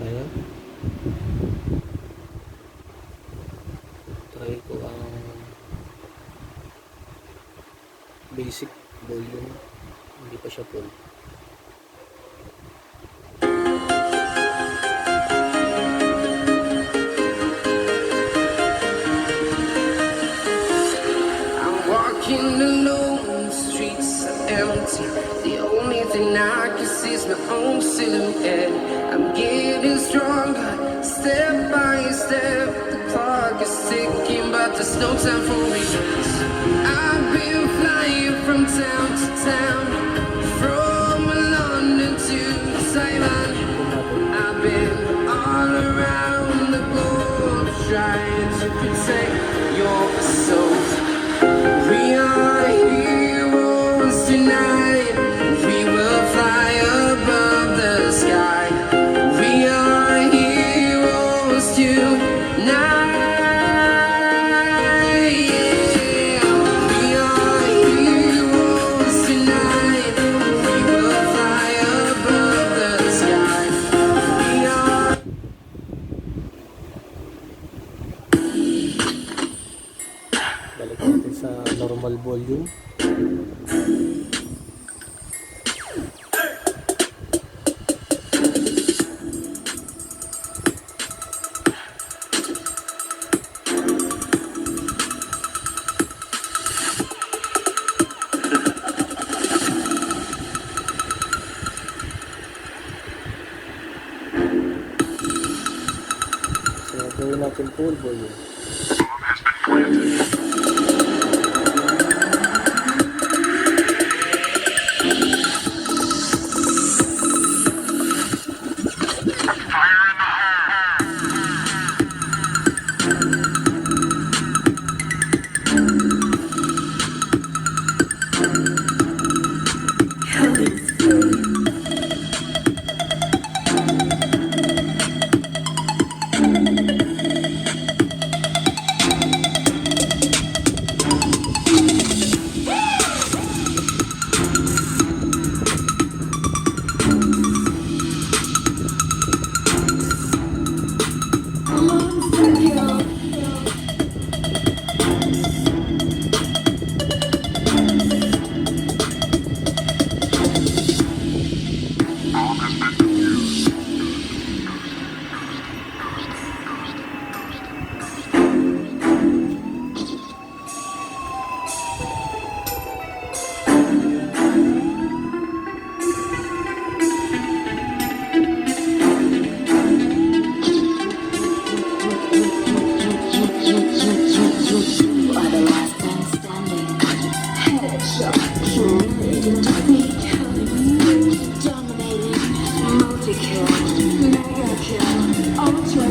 tayo. Try ko ang basic volume, hindi pa siya full. I'm walking alone, the streets are empty. The only thing I can see is my own silhouette. I'm getting stronger, step by step. The clock is ticking, but there's no time for regrets. I've been flying from town to town, from London to Taiwan. I've been all around the globe trying to protect your soul. We are heroes tonight. We will fly above the sky. We are heroes tonight. Yeah. We are heroes tonight. We will fly above the sky. We are. Balik natin sa normal volume. So, gawin natin full volume. Dominating, multi-kill, mega kill, ultra